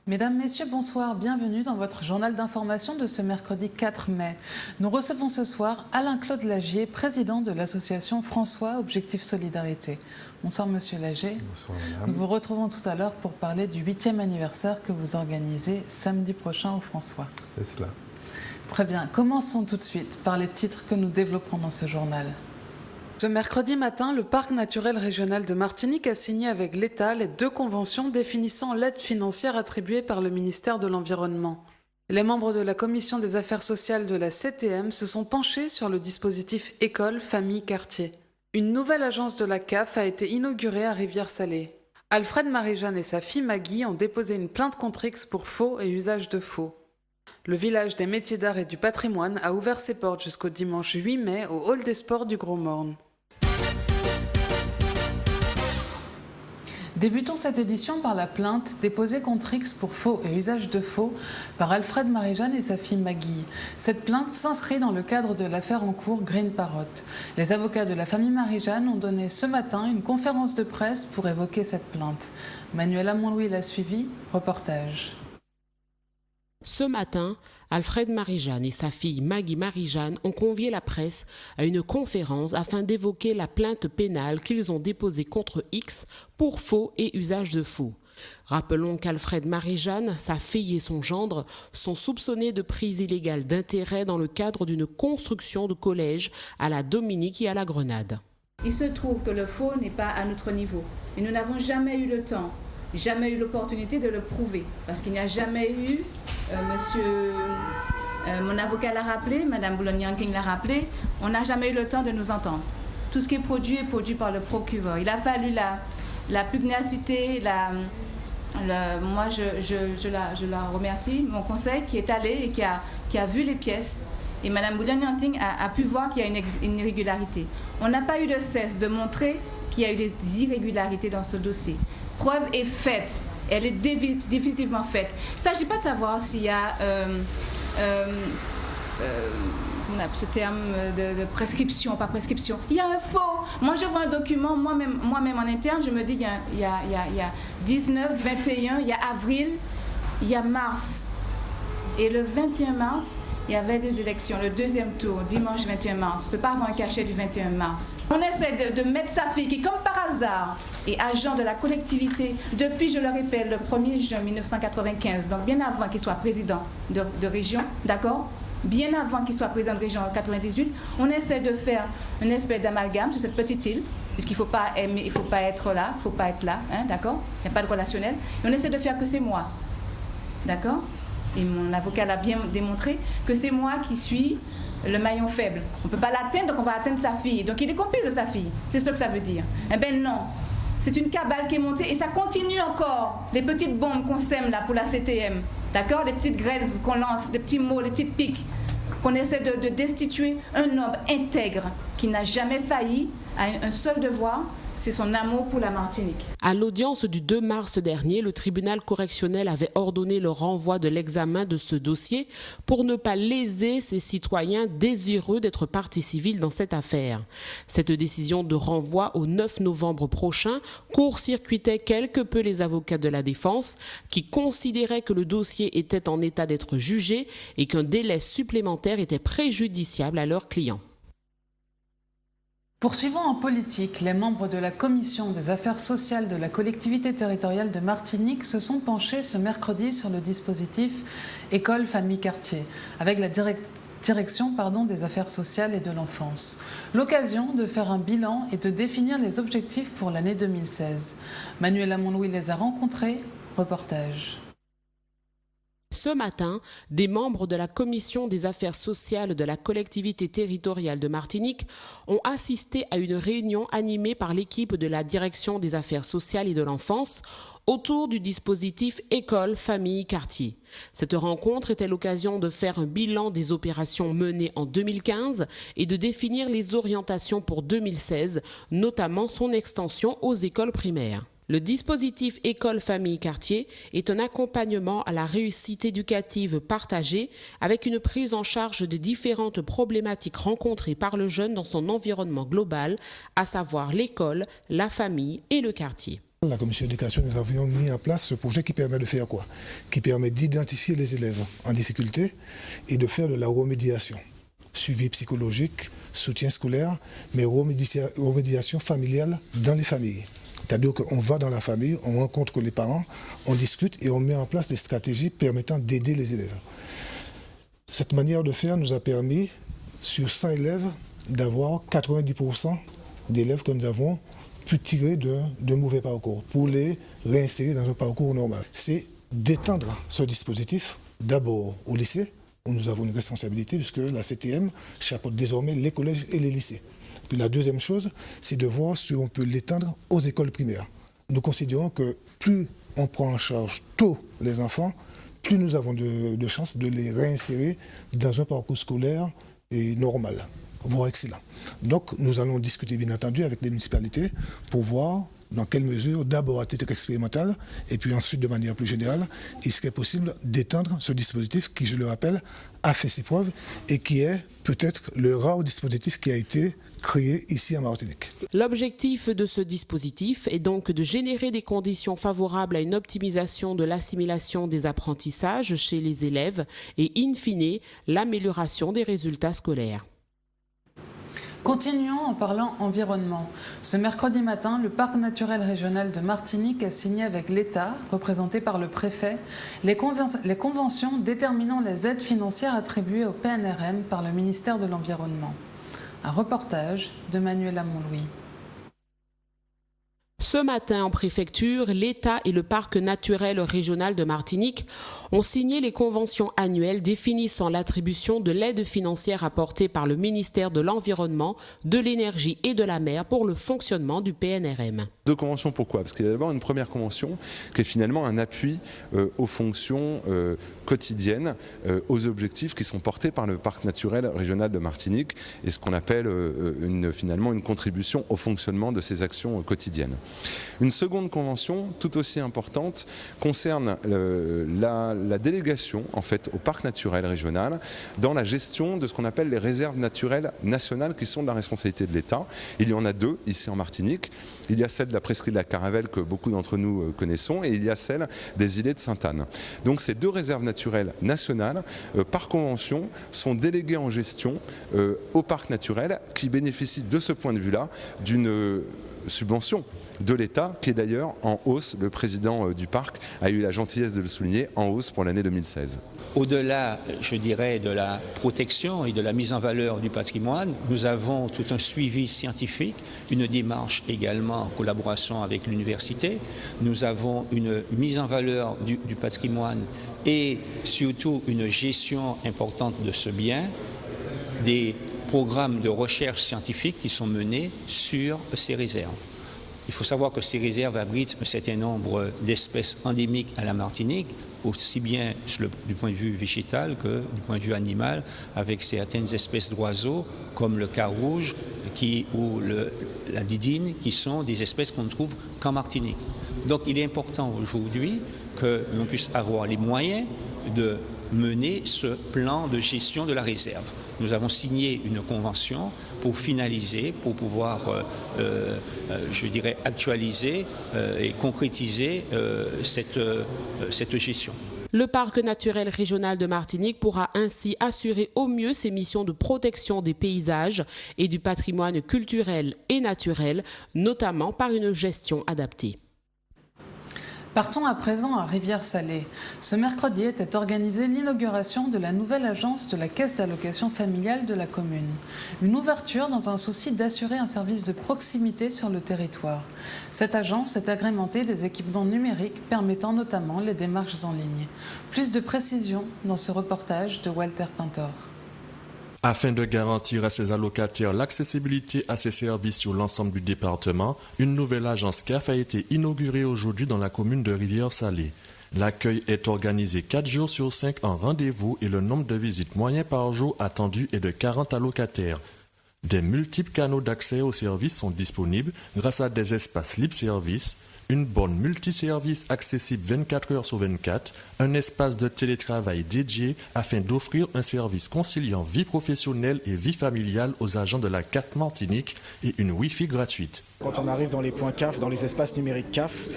Mesdames, Messieurs, bonsoir, bienvenue dans votre journal d'information de ce mercredi 4 mai. Nous recevons ce soir Alain-Claude Lagier, président de l'association François Objectif Solidarité. Bonsoir Monsieur Lagier. Bonsoir Madame. Nous vous retrouvons tout à l'heure pour parler du 8e anniversaire que vous organisez samedi prochain au François. C'est cela. Très bien, commençons tout de suite par les titres que nous développerons dans ce journal. Ce mercredi matin, le Parc naturel régional de Martinique a signé avec l'État les 2 conventions définissant l'aide financière attribuée par le ministère de l'Environnement. Les membres de la Commission des affaires sociales de la CTM se sont penchés sur le dispositif École, Famille, Quartier. Une nouvelle agence de la CAF a été inaugurée à Rivière-Salée. Alfred Marie-Jeanne et sa fille Maggie ont déposé une plainte contre X pour faux et usage de faux. Le village des métiers d'art et du patrimoine a ouvert ses portes jusqu'au dimanche 8 mai au Hall des sports du Gros Morne. Débutons cette édition par la plainte déposée contre X pour faux et usage de faux par Alfred Marie-Jeanne et sa fille Maggie. Cette plainte s'inscrit dans le cadre de l'affaire en cours Green Parrot. Les avocats de la famille Marie-Jeanne ont donné ce matin une conférence de presse pour évoquer cette plainte. Manuela Monlouis l'a suivi, reportage. Ce matin, Alfred Marie-Jeanne et sa fille Maggie Marie-Jeanne ont convié la presse à une conférence afin d'évoquer la plainte pénale qu'ils ont déposée contre X pour faux et usage de faux. Rappelons qu'Alfred Marie-Jeanne, sa fille et son gendre sont soupçonnés de prise illégale d'intérêt dans le cadre d'une construction de collège à la Dominique et à la Grenade. Il se trouve que le faux n'est pas à notre niveau et nous n'avons jamais eu le temps, jamais eu l'opportunité de le prouver parce qu'il n'y a jamais eu, mon avocat l'a rappelé, Madame Boulogne-Yanking l'a rappelé, on n'a jamais eu le temps de nous entendre. Tout ce qui est produit par le procureur. Il a fallu la pugnacité, moi je la remercie, mon conseil qui est allé et qui a vu les pièces. Et Madame Boulogne-Yanking a pu voir qu'il y a une irrégularité. On n'a pas eu de cesse de montrer qu'il y a eu des irrégularités dans ce dossier. Preuve est faite, elle est définitivement faite. Il ne s'agit pas de savoir s'il y a ce terme de prescription, pas prescription. Il y a un faux. Moi, je vois un document, moi-même en interne, je me dis il y a 19, 21, il y a avril, il y a mars. Et le 21 mars, il y avait des élections, le 2e tour, dimanche 21 mars. On ne peut pas avoir un cachet du 21 mars. On essaie de mettre sa fille, qui comme par hasard est agent de la collectivité depuis, je le répète, le 1er juin 1995, donc bien avant qu'il soit président de région, d'accord ? Bien avant qu'il soit président de région en 98, on essaie de faire une espèce d'amalgame sur cette petite île, puisqu'il ne faut pas aimer, il ne faut pas être là, il ne faut pas être là, hein, d'accord ? Il n'y a pas de relationnel. Et on essaie de faire que c'est moi, d'accord ? Et mon avocat l'a bien démontré que c'est moi qui suis le maillon faible. On ne peut pas l'atteindre, donc on va atteindre sa fille. Donc il est complice de sa fille. C'est ce que ça veut dire. Eh bien non. C'est une cabale qui est montée et ça continue encore. Les petites bombes qu'on sème là pour la CTM. D'accord ? Les petites grèves qu'on lance, les petits mots, les petites piques. Qu'on essaie de destituer un homme intègre qui n'a jamais failli à un seul devoir. C'est son amour pour la Martinique. À l'audience du 2 mars dernier, le tribunal correctionnel avait ordonné le renvoi de l'examen de ce dossier pour ne pas léser ces citoyens désireux d'être partie civile dans cette affaire. Cette décision de renvoi au 9 novembre prochain court-circuitait quelque peu les avocats de la défense qui considéraient que le dossier était en état d'être jugé et qu'un délai supplémentaire était préjudiciable à leurs clients. Poursuivons en politique, les membres de la Commission des affaires sociales de la collectivité territoriale de Martinique se sont penchés ce mercredi sur le dispositif École, Famille, Quartier, avec la direction des affaires sociales et de l'enfance. L'occasion de faire un bilan et de définir les objectifs pour l'année 2016. Manuela Monlouis les a rencontrés, reportage. Ce matin, des membres de la Commission des affaires sociales de la collectivité territoriale de Martinique ont assisté à une réunion animée par l'équipe de la Direction des affaires sociales et de l'enfance autour du dispositif École, Famille, Quartier. Cette rencontre était l'occasion de faire un bilan des opérations menées en 2015 et de définir les orientations pour 2016, notamment son extension aux écoles primaires. Le dispositif École, Famille, Quartier est un accompagnement à la réussite éducative partagée avec une prise en charge des différentes problématiques rencontrées par le jeune dans son environnement global, à savoir l'école, la famille et le quartier. La commission d'éducation, nous avions mis en place ce projet qui permet de faire quoi? Qui permet d'identifier les élèves en difficulté et de faire de la remédiation. Suivi psychologique, soutien scolaire, mais remédiation familiale dans les familles. C'est-à-dire qu'on va dans la famille, on rencontre les parents, on discute et on met en place des stratégies permettant d'aider les élèves. Cette manière de faire nous a permis, sur 100 élèves, d'avoir 90% d'élèves que nous avons pu tirer de mauvais parcours pour les réinsérer dans un parcours normal. C'est d'étendre ce dispositif d'abord au lycée, où nous avons une responsabilité puisque la CTM chapeaute désormais les collèges et les lycées. Puis la deuxième chose, c'est de voir si on peut l'étendre aux écoles primaires. Nous considérons que plus on prend en charge tôt les enfants, plus nous avons de chances de les réinsérer dans un parcours scolaire normal, voire excellent. Donc nous allons discuter bien entendu avec les municipalités pour voir dans quelle mesure, d'abord à titre expérimental, et puis ensuite de manière plus générale, il serait possible d'étendre ce dispositif qui, je le rappelle, a fait ses preuves et qui est peut-être le rare dispositif qui a été créé ici à Martinique. L'objectif de ce dispositif est donc de générer des conditions favorables à une optimisation de l'assimilation des apprentissages chez les élèves et, in fine, l'amélioration des résultats scolaires. Continuons en parlant environnement. Ce mercredi matin, le Parc naturel régional de Martinique a signé avec l'État, représenté par le préfet, les conventions déterminant les aides financières attribuées au PNRM par le ministère de l'Environnement. Un reportage de Manuela Montlouis. Ce matin, en préfecture, l'État et le Parc naturel régional de Martinique ont signé les conventions annuelles définissant l'attribution de l'aide financière apportée par le ministère de l'Environnement, de l'Énergie et de la Mer pour le fonctionnement du PNRM. Deux conventions, pourquoi? Parce qu'il y a d'abord une première convention qui est finalement un appui aux fonctions quotidiennes, aux objectifs qui sont portés par le Parc naturel régional de Martinique et ce qu'on appelle finalement une contribution au fonctionnement de ces actions quotidiennes. Une seconde convention, tout aussi importante, concerne la délégation en fait, au Parc naturel régional dans la gestion de ce qu'on appelle les réserves naturelles nationales qui sont de la responsabilité de l'État. Il y en a deux ici en Martinique. Il y a celle de la presqu'île de la Caravelle que beaucoup d'entre nous connaissons et il y a celle des îlets de Sainte-Anne. Donc ces deux réserves naturelles nationales, par convention, sont déléguées en gestion au Parc naturel qui bénéficie de ce point de vue-là d'une subvention de l'État, qui est d'ailleurs en hausse. Le président du parc a eu la gentillesse de le souligner, en hausse pour l'année 2016. Au-delà, je dirais, de la protection et de la mise en valeur du patrimoine, nous avons tout un suivi scientifique, une démarche également en collaboration avec l'université. Nous avons une mise en valeur du patrimoine et surtout une gestion importante de ce bien, des programmes de recherche scientifique qui sont menés sur ces réserves. Il faut savoir que ces réserves abritent un certain nombre d'espèces endémiques à la Martinique, aussi bien du point de vue végétal que du point de vue animal, avec certaines espèces d'oiseaux comme le car rouge ou la didine, qui sont des espèces qu'on ne trouve qu'en Martinique. Donc il est important aujourd'hui que l'on puisse avoir les moyens de mener ce plan de gestion de la réserve. Nous avons signé une convention pour finaliser, pour pouvoir, je dirais, actualiser et concrétiser cette gestion. Le Parc naturel régional de Martinique pourra ainsi assurer au mieux ses missions de protection des paysages et du patrimoine culturel et naturel, notamment par une gestion adaptée. Partons à présent à Rivière-Salée. Ce mercredi était organisée l'inauguration de la nouvelle agence de la Caisse d'allocation familiale de la commune. Une ouverture dans un souci d'assurer un service de proximité sur le territoire. Cette agence est agrémentée des équipements numériques permettant notamment les démarches en ligne. Plus de précisions dans ce reportage de Walter Pintor. Afin de garantir à ses allocataires l'accessibilité à ces services sur l'ensemble du département, une nouvelle agence CAF a été inaugurée aujourd'hui dans la commune de Rivière-Salée. L'accueil est organisé 4 jours sur 5 en rendez-vous et le nombre de visites moyen par jour attendu est de 40 allocataires. Des multiples canaux d'accès aux services sont disponibles grâce à des espaces libre-service, une borne multiservice accessible 24 heures sur 24, un espace de télétravail dédié afin d'offrir un service conciliant vie professionnelle et vie familiale aux agents de la CAF Martinique et une Wi-Fi gratuite. Quand on arrive dans les points CAF, dans les espaces numériques CAF,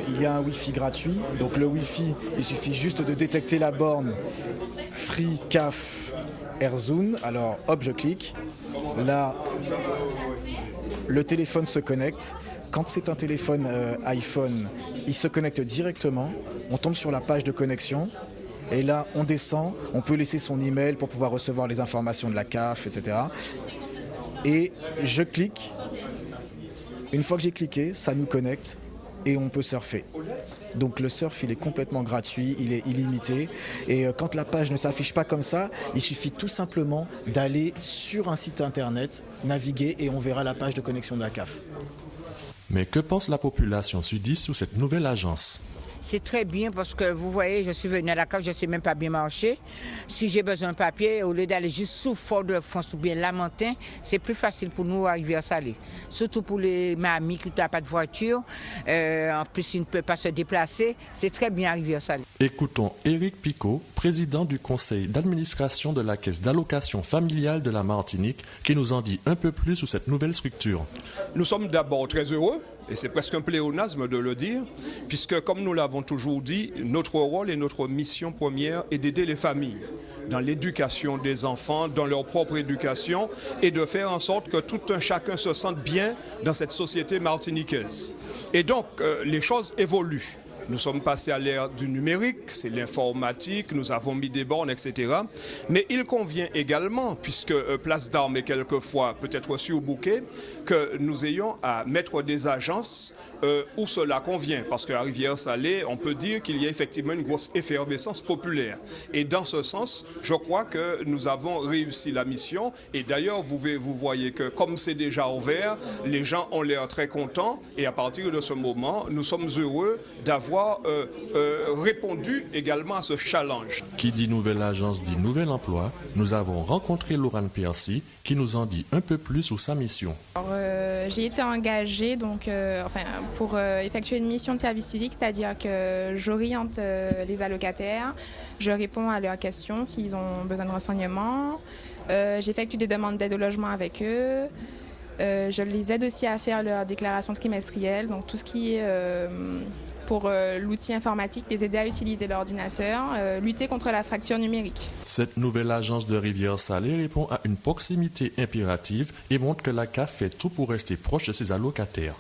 il y a un Wi-Fi gratuit. Donc le Wi-Fi, il suffit juste de détecter la borne Free CAF AirZone. Alors hop, je clique. Là, le téléphone se connecte. Quand c'est un téléphone iPhone, il se connecte directement. On tombe sur la page de connexion. Et là, on descend. On peut laisser son email pour pouvoir recevoir les informations de la CAF, etc. Et je clique. Une fois que j'ai cliqué, ça nous connecte et on peut surfer. Donc le surf, il est complètement gratuit, il est illimité. Et quand la page ne s'affiche pas comme ça, il suffit tout simplement d'aller sur un site internet, naviguer et on verra la page de connexion de la CAF. Mais que pense la population sudiste sur cette nouvelle agence ? C'est très bien parce que vous voyez, je suis venue à la CAF, je ne sais même pas bien marcher. Si j'ai besoin de papier, au lieu d'aller juste sous Fort-de-France ou bien Lamentin, c'est plus facile pour nous à Rivière-Salée. Surtout pour les mamies qui n'ont pas de voiture, en plus ils ne peuvent pas se déplacer, c'est très bien à Rivière-Salée. Écoutons Éric Picot, président du conseil d'administration de la Caisse d'allocation familiale de la Martinique, qui nous en dit un peu plus sur cette nouvelle structure. Nous sommes d'abord très heureux, et c'est presque un pléonasme de le dire, puisque comme nous l'avons toujours dit, notre rôle et notre mission première est d'aider les familles dans l'éducation des enfants, dans leur propre éducation, et de faire en sorte que tout un chacun se sente bien dans cette société martiniquaise. Et donc, les choses évoluent. Nous sommes passés à l'ère du numérique, c'est l'informatique, nous avons mis des bornes, etc. Mais il convient également, puisque Place d'Armes est quelquefois peut-être surbooké, que nous ayons à mettre des agences où cela convient. Parce qu'à Rivière-Salée, on peut dire qu'il y a effectivement une grosse effervescence populaire. Et dans ce sens, je crois que nous avons réussi la mission. Et d'ailleurs, vous voyez que comme c'est déjà ouvert, les gens ont l'air très contents. Et à partir de ce moment, nous sommes heureux d'avoir répondu également à ce challenge. Qui dit nouvelle agence dit nouvel emploi. Nous avons rencontré Laurent Percy qui nous en dit un peu plus sur sa mission. J'ai été engagée pour effectuer une mission de service civique, c'est-à-dire que j'oriente les allocataires, je réponds à leurs questions s'ils ont besoin de renseignements, j'effectue des demandes d'aide au logement avec eux. Je les aide aussi à faire leur déclaration trimestrielle, donc tout ce qui est pour l'outil informatique, les aider à utiliser l'ordinateur, lutter contre la fracture numérique. Cette nouvelle agence de Rivière-Salée répond à une proximité impérative et montre que la CAF fait tout pour rester proche de ses allocataires.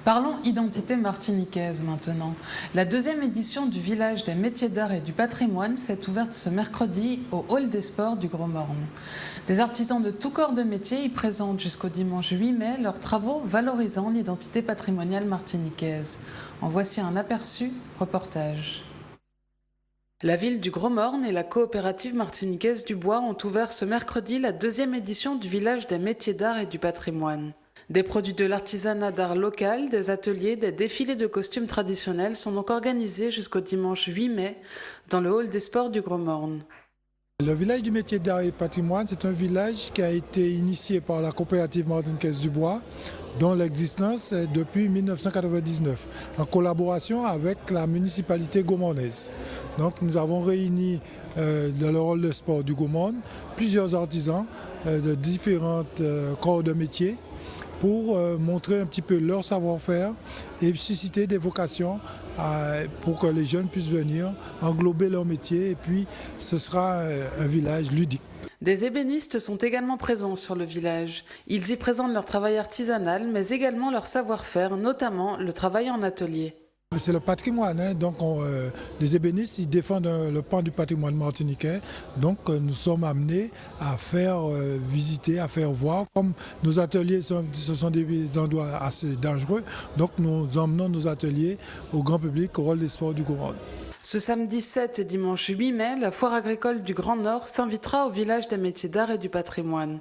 Parlons identité martiniquaise maintenant. La deuxième édition du Village des métiers d'art et du patrimoine s'est ouverte ce mercredi au Hall des sports du Gros Morne. Des artisans de tout corps de métier y présentent jusqu'au dimanche 8 mai leurs travaux valorisant l'identité patrimoniale martiniquaise. En voici un aperçu, reportage. La ville du Gros Morne et la coopérative martiniquaise du Bois ont ouvert ce mercredi la deuxième édition du Village des métiers d'art et du patrimoine. Des produits de l'artisanat d'art local, des ateliers, des défilés de costumes traditionnels sont donc organisés jusqu'au dimanche 8 mai dans le hall des sports du Gros Morne. Le village du métier d'art et patrimoine, c'est un village qui a été initié par la coopérative martiniquaise du Bois, dont l'existence est depuis 1999, en collaboration avec la municipalité gomornaise. Donc nous avons réuni dans le hall de sport du Gros Morne plusieurs artisans de différents corps de métier pour montrer un petit peu leur savoir-faire et susciter des vocations pour que les jeunes puissent venir englober leur métier et puis ce sera un village ludique. Des ébénistes sont également présents sur le village. Ils y présentent leur travail artisanal mais également leur savoir-faire, notamment le travail en atelier. C'est le patrimoine, donc les ébénistes ils défendent le pan du patrimoine martiniquais, donc nous sommes amenés à faire visiter, à faire voir. Comme nos ateliers ce sont des endroits assez dangereux, donc nous emmenons nos ateliers au grand public, au hall des sports du Gros Morne. Ce samedi 7 et dimanche 8 mai, la foire agricole du Grand Nord s'invitera au village des métiers d'art et du patrimoine.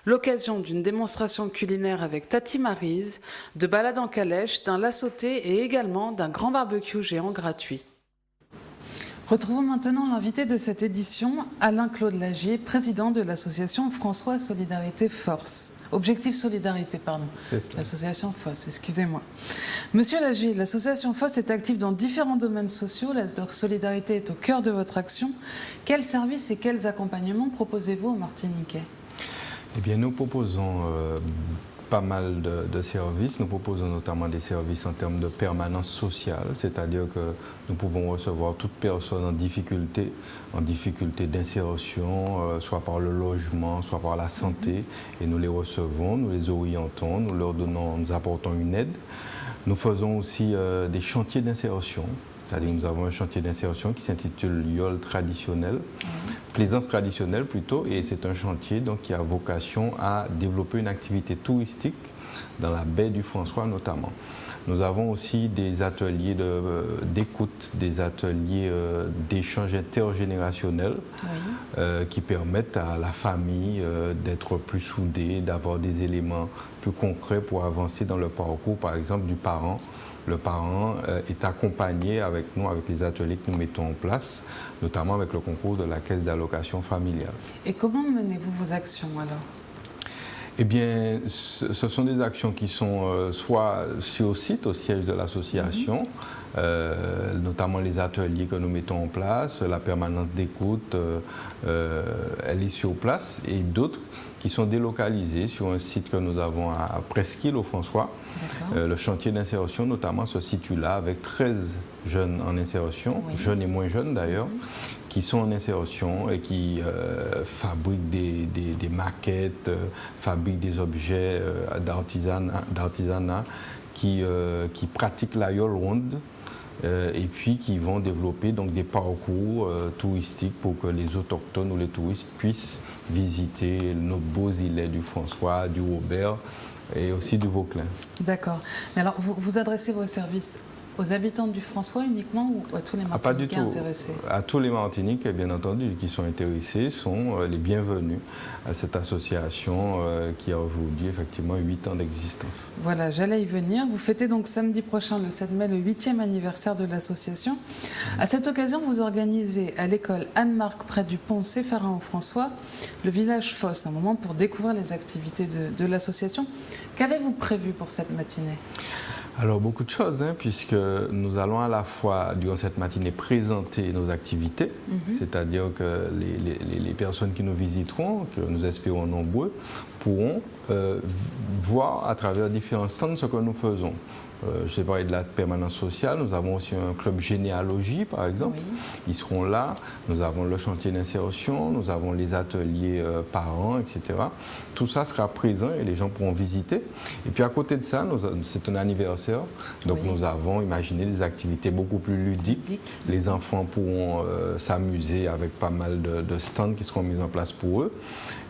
L'occasion d'une démonstration culinaire avec Tati Maryse, de balades en calèche, d'un la sauté et également d'un grand barbecue géant gratuit. Retrouvons maintenant l'invité de cette édition, Alain-Claude Lagier, président de l'association François Solidarité Force. Objectif Solidarité, pardon. L'association FOSS, excusez-moi. Monsieur Lagier, l'association FOSS est active dans différents domaines sociaux. La solidarité est au cœur de votre action. Quels services et quels accompagnements proposez-vous aux Martiniquais? Eh bien, nous proposons pas mal de services. Nous proposons notamment des services en termes de permanence sociale, c'est-à-dire que nous pouvons recevoir toute personne en difficulté d'insertion, soit par le logement, soit par la santé, et nous les recevons, nous les orientons, nous leur donnons, nous apportons une aide. Nous faisons aussi des chantiers d'insertion. C'est-à-dire nous avons un chantier d'insertion qui s'intitule YOL traditionnel, Plaisance traditionnelle plutôt, et c'est un chantier donc, qui a vocation à développer une activité touristique dans la baie du François notamment. Nous avons aussi des ateliers d'écoute, des ateliers d'échange intergénérationnel qui permettent à la famille d'être plus soudée, d'avoir des éléments plus concrets pour avancer dans le parcours, par exemple, du parent. Le parent est accompagné avec nous, avec les ateliers que nous mettons en place, notamment avec le concours de la caisse d'allocation familiale. Et comment menez-vous vos actions alors? Eh bien, ce sont des actions qui sont soit sur site, au siège de l'association, notamment les ateliers que nous mettons en place, la permanence d'écoute, elle est sur place, et d'autres qui sont délocalisés sur un site que nous avons à Presqu'île au François. Le chantier d'insertion notamment se situe là avec 13 jeunes en insertion, jeunes et moins jeunes d'ailleurs, qui sont en insertion et qui fabriquent des maquettes, fabriquent des objets d'artisanat, qui pratiquent la YOL Ronde, et puis qui vont développer donc, des parcours touristiques pour que les autochtones ou les touristes puissent visiter nos beaux îlets du François, du Robert et aussi du Vauclin. D'accord. Mais alors, vous adressez vos services aux habitants du François uniquement ou à tous les Martiniquais intéressés? À tous les Martiniquais, bien entendu, qui sont intéressés, sont les bienvenus à cette association qui a aujourd'hui effectivement 8 ans d'existence. Voilà, j'allais y venir. Vous fêtez donc samedi prochain, le 7 mai, le 8e anniversaire de l'association. À cette occasion, vous organisez à l'école Anne-Marc, près du pont Sépharin au François, le village FOSS, un moment pour découvrir les activités de l'association. Qu'avez-vous prévu pour cette matinée? Alors beaucoup de choses, puisque nous allons à la fois, durant cette matinée, présenter nos activités, c'est-à-dire que les personnes qui nous visiteront, que nous espérons nombreux, pourront voir à travers différents stands ce que nous faisons. Je parlé de la permanence sociale, nous avons aussi un club généalogie par exemple, ils seront là, nous avons le chantier d'insertion, nous avons les ateliers parents, etc. Tout ça sera présent et les gens pourront visiter. Et puis à côté de ça, c'est un anniversaire, donc nous avons imaginé des activités beaucoup plus ludiques. Les enfants pourront s'amuser avec pas mal de stands qui seront mis en place pour eux.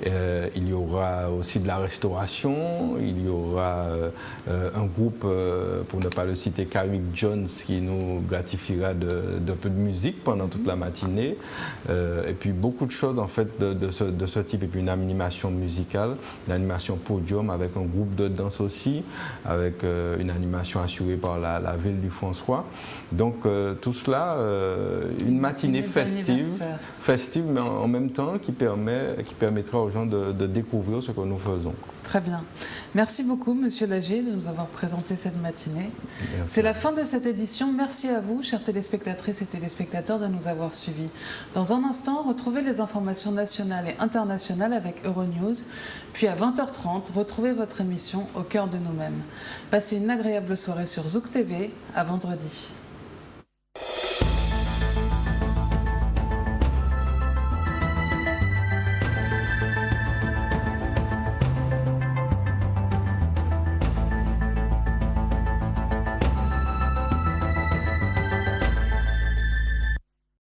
Il y aura aussi de la restauration, il y aura un groupe, pour ne pas le citer, Carrick Jones, qui nous gratifiera de peu de musique pendant toute la matinée, et puis beaucoup de choses en fait de ce type, et puis une animation musicale, une animation podium avec un groupe de danse aussi, avec une animation assurée par la ville du François. Donc tout cela, une matinée festive, mais en même temps qui permettra aux gens de découvrir ce que nous faisons. Très bien. Merci beaucoup, Monsieur Lagier, de nous avoir présenté cette matinée. C'est la fin de cette édition. Merci à vous, chères téléspectatrices et téléspectateurs, de nous avoir suivis. Dans un instant, retrouvez les informations nationales et internationales avec Euronews. Puis à 20h30, retrouvez votre émission Au cœur de nous-mêmes. Passez une agréable soirée sur Zouk TV. À vendredi.